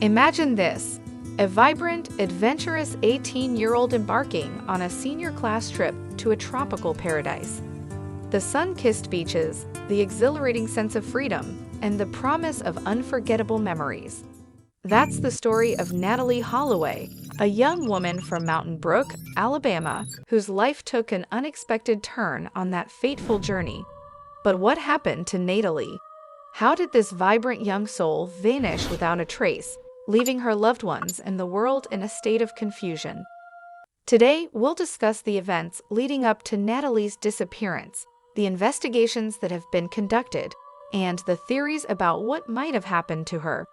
Imagine this: a vibrant, adventurous 18-year-old embarking on a senior class trip to a tropical paradise. The sun-kissed beaches, the exhilarating sense of freedom, and the promise of unforgettable memories. That's the story of Natalee Holloway, a young woman from Mountain Brook, Alabama, whose life took an unexpected turn on that fateful journey. But what happened to Natalee? How did this vibrant young soul vanish without a trace, leaving her loved ones and the world in a state of confusion? Today, we'll discuss the events leading up to Natalee's disappearance, the investigations that have been conducted, and the theories about what might have happened to her.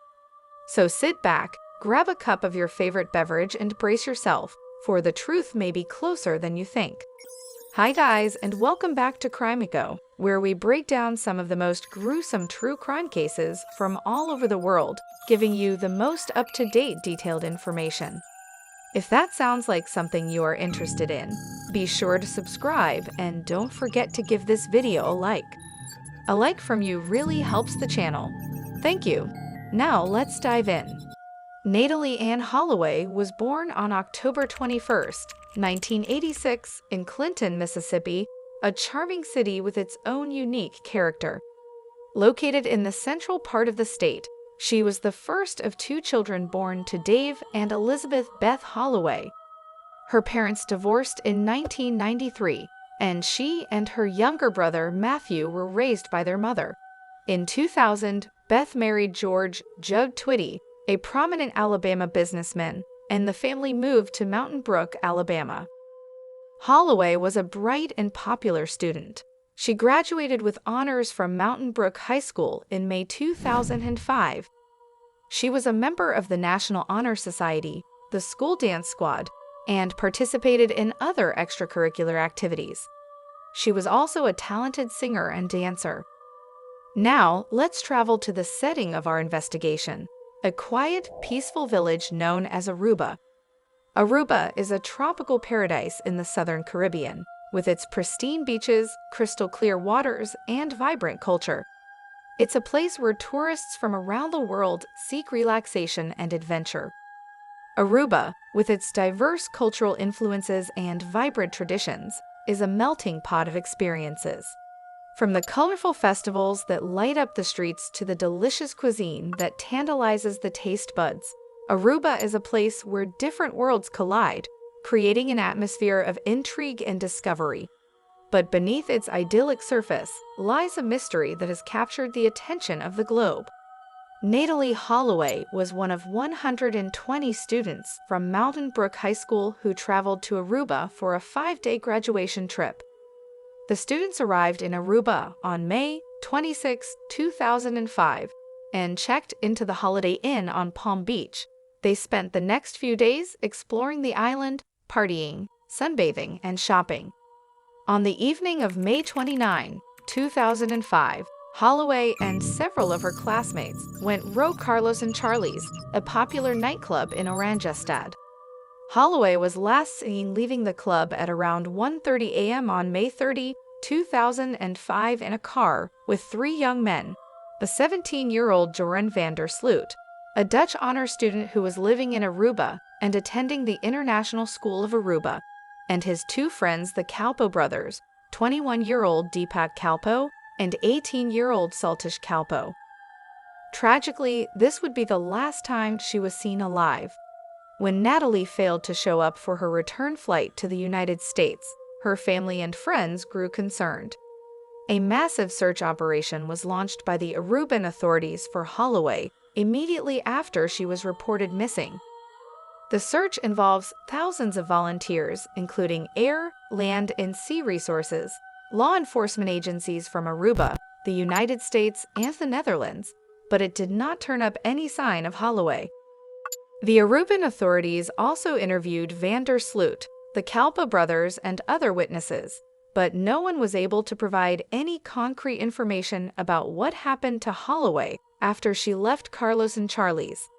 So sit back, grab a cup of your favorite beverage, and brace yourself, for the truth may be closer than you think. Hi guys, and welcome back to Crimeco, where we break down some of the most gruesome true crime cases from all over the world, giving you the most up-to-date detailed information. If that sounds like something you are interested in, be sure to subscribe and don't forget to give this video a like. A like from you really helps the channel. Thank you. Now let's dive in. Natalee Ann Holloway was born on October 21st, 1986 in Clinton, Mississippi, a charming city with its own unique character. Located in the central part of the state, she was the first of two children born to Dave and Elizabeth Beth Holloway. Her parents divorced in 1993, and she and her younger brother Matthew were raised by their mother. In 2000, Beth married George "Jug" Twitty, a prominent Alabama businessman, and the family moved to Mountain Brook, Alabama. Holloway was a bright and popular student. She graduated with honors from Mountain Brook High School in May 2005. She was a member of the National Honor Society, the school dance squad, and participated in other extracurricular activities. She was also a talented singer and dancer. Now, let's travel to the setting of our investigation, a quiet, peaceful village known as Aruba. Aruba is a tropical paradise in the southern Caribbean, with its pristine beaches, crystal-clear waters, and vibrant culture. It's a place where tourists from around the world seek relaxation and adventure. Aruba, with its diverse cultural influences and vibrant traditions, is a melting pot of experiences. From the colorful festivals that light up the streets to the delicious cuisine that tantalizes the taste buds, Aruba is a place where different worlds collide, creating an atmosphere of intrigue and discovery. But beneath its idyllic surface lies a mystery that has captured the attention of the globe. Natalee Holloway was one of 120 students from Mountain Brook High School who traveled to Aruba for a 5-day graduation trip. The students arrived in Aruba on May 26, 2005, and checked into the Holiday Inn on Palm Beach. They spent the next few days exploring the island, partying, sunbathing, and shopping. On the evening of May 29, 2005, Holloway and several of her classmates went Ro Carlos and Charlie's, a popular nightclub in Oranjestad. Holloway was last seen leaving the club at around 1:30 a.m. on May 30, 2005 in a car with 3 young men: a 17-year-old Joran van der Sloot, a Dutch honor student who was living in Aruba and attending the International School of Aruba, and his 2 friends, the Kalpo brothers, 21-year-old Deepak Kalpo and 18-year-old Saltish Kalpo. Tragically, this would be the last time she was seen alive. When Natalee failed to show up for her return flight to the United States, her family and friends grew concerned. A massive search operation was launched by the Aruban authorities for Holloway immediately after she was reported missing. The search involves thousands of volunteers, including air, land, and sea resources, law enforcement agencies from Aruba, the United States, and the Netherlands, but it did not turn up any sign of Holloway. The Aruban authorities also interviewed van der Sloot, the Kalpa brothers, and other witnesses, but no one was able to provide any concrete information about what happened to Holloway after she left Carlos and Charlie's.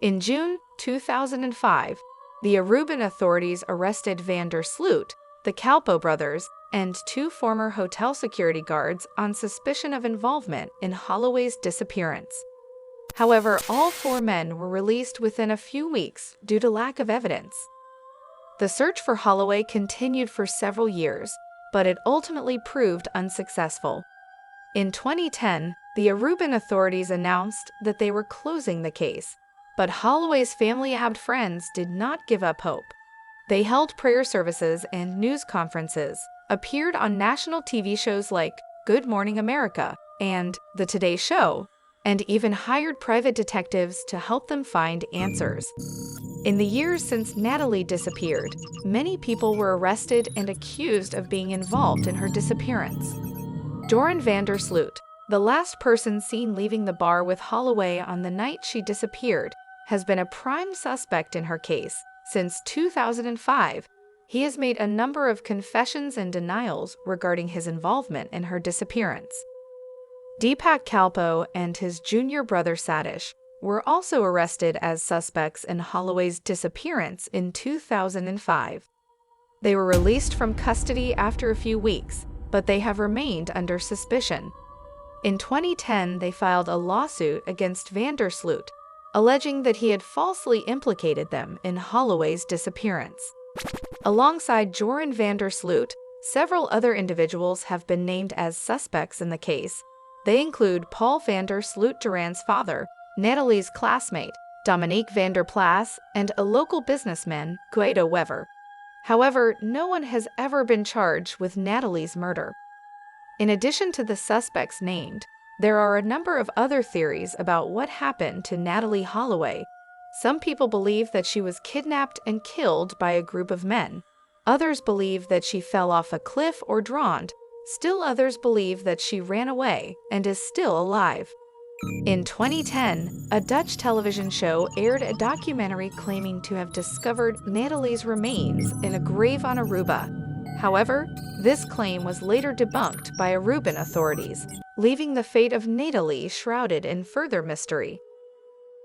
In June 2005, the Aruban authorities arrested van der Sloot, the Kalpo brothers, and 2 former hotel security guards on suspicion of involvement in Holloway's disappearance. However, all 4 men were released within a few weeks due to lack of evidence. The search for Holloway continued for several years, but it ultimately proved unsuccessful. In 2010, the Aruban authorities announced that they were closing the case, but Holloway's family and friends did not give up hope. They held prayer services and news conferences, appeared on national TV shows like Good Morning America and The Today Show, and even hired private detectives to help them find answers. In the years since Natalee disappeared, many people were arrested and accused of being involved in her disappearance. Joran van der Sloot, the last person seen leaving the bar with Holloway on the night she disappeared, has been a prime suspect in her case since 2005. He has made a number of confessions and denials regarding his involvement in her disappearance. Deepak Kalpoe and his junior brother Satish were also arrested as suspects in Holloway's disappearance in 2005. They were released from custody after a few weeks, but they have remained under suspicion. In 2010, they filed a lawsuit against van der Sloot, alleging that he had falsely implicated them in Holloway's disappearance. Alongside Joran van der Sloot, several other individuals have been named as suspects in the case. They include Paul van der Sloot Duran's father, Natalee's classmate, Dominique van der Plas, and a local businessman, Guido Wever. However, no one has ever been charged with Natalee's murder. In addition to the suspects named, there are a number of other theories about what happened to Natalee Holloway. Some people believe that she was kidnapped and killed by a group of men. Others believe that she fell off a cliff or drowned. Still others believe that she ran away and is still alive. In 2010, a Dutch television show aired a documentary claiming to have discovered Natalee's remains in a grave on Aruba. However, this claim was later debunked by Aruban authorities, leaving the fate of Natalee shrouded in further mystery.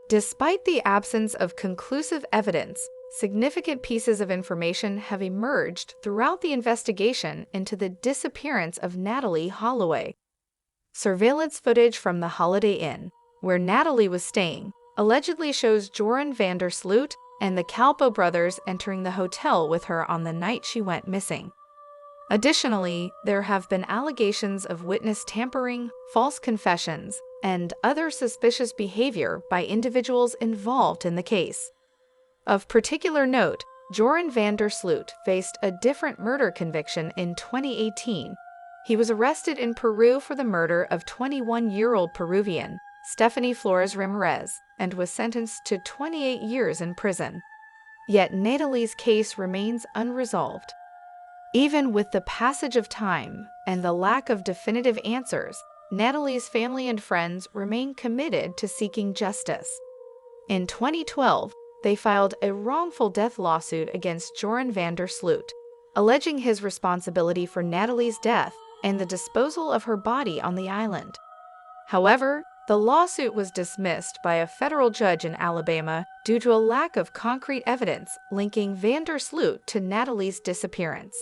Despite the absence of conclusive evidence, significant pieces of information have emerged throughout the investigation into the disappearance of Natalee Holloway. Surveillance footage from the Holiday Inn, where Natalee was staying, allegedly shows Joran van der Sloot and the Kalpoe brothers entering the hotel with her on the night she went missing. Additionally, there have been allegations of witness tampering, false confessions, and other suspicious behavior by individuals involved in the case. Of particular note, Joran van der Sloot faced a different murder conviction in 2018. He was arrested in Peru for the murder of 21-year-old Peruvian Stephanie Flores Ramirez and was sentenced to 28 years in prison. Yet Natalee's case remains unresolved. Even with the passage of time and the lack of definitive answers, Natalee's family and friends remain committed to seeking justice. In 2012, they filed a wrongful death lawsuit against Joran van der Sloot, alleging his responsibility for Natalee's death and the disposal of her body on the island. However, the lawsuit was dismissed by a federal judge in Alabama due to a lack of concrete evidence linking van der Sloot to Natalee's disappearance.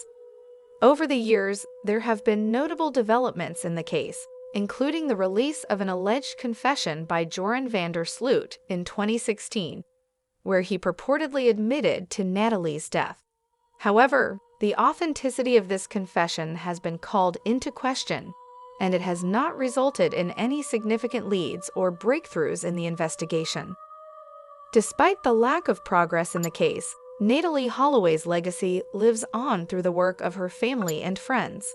Over the years, there have been notable developments in the case, including the release of an alleged confession by Joran van der Sloot in 2016, where he purportedly admitted to Natalee's death. However, the authenticity of this confession has been called into question, and it has not resulted in any significant leads or breakthroughs in the investigation. Despite the lack of progress in the case, Natalee Holloway's legacy lives on through the work of her family and friends.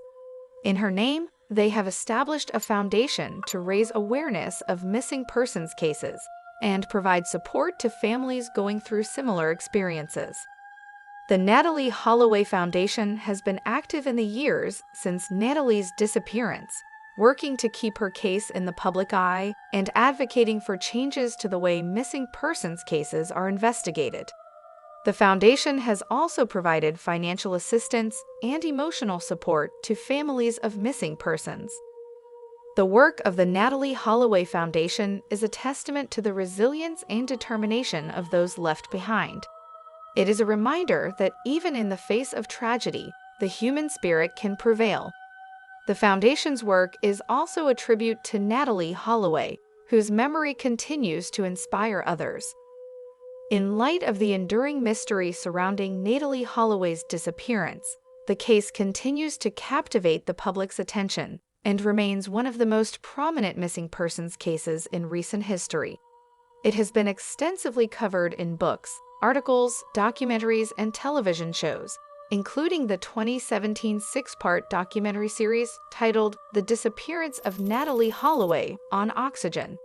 In her name, they have established a foundation to raise awareness of missing persons cases and provide support to families going through similar experiences. The Natalee Holloway Foundation has been active in the years since Natalee's disappearance, working to keep her case in the public eye and advocating for changes to the way missing persons cases are investigated. The foundation has also provided financial assistance and emotional support to families of missing persons. The work of the Natalee Holloway Foundation is a testament to the resilience and determination of those left behind. It is a reminder that even in the face of tragedy, the human spirit can prevail. The Foundation's work is also a tribute to Natalee Holloway, whose memory continues to inspire others. In light of the enduring mystery surrounding Natalee Holloway's disappearance, the case continues to captivate the public's attention and remains one of the most prominent missing persons cases in recent history. It has been extensively covered in books, articles, documentaries, and television shows, including the 2017 six-part documentary series titled The Disappearance of Natalee Holloway on Oxygen.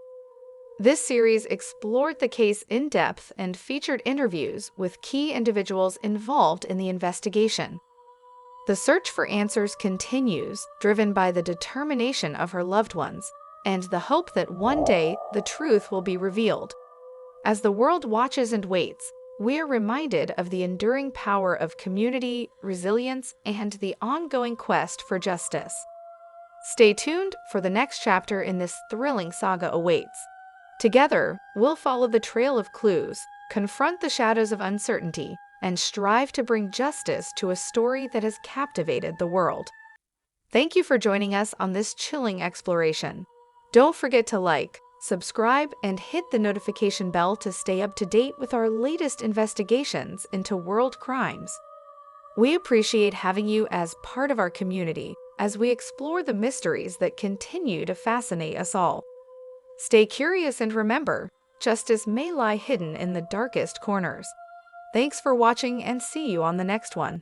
This series explored the case in depth and featured interviews with key individuals involved in the investigation. The search for answers continues, driven by the determination of her loved ones and the hope that one day the truth will be revealed. As the world watches and waits, we are reminded of the enduring power of community, resilience, and the ongoing quest for justice. Stay tuned for the next chapter in this thrilling saga awaits. Together, we'll follow the trail of clues, confront the shadows of uncertainty, and strive to bring justice to a story that has captivated the world. Thank you for joining us on this chilling exploration. Don't forget to like, subscribe, and hit the notification bell to stay up to date with our latest investigations into world crimes. We appreciate having you as part of our community as we explore the mysteries that continue to fascinate us all. Stay curious and remember, justice may lie hidden in the darkest corners. Thanks for watching and see you on the next one.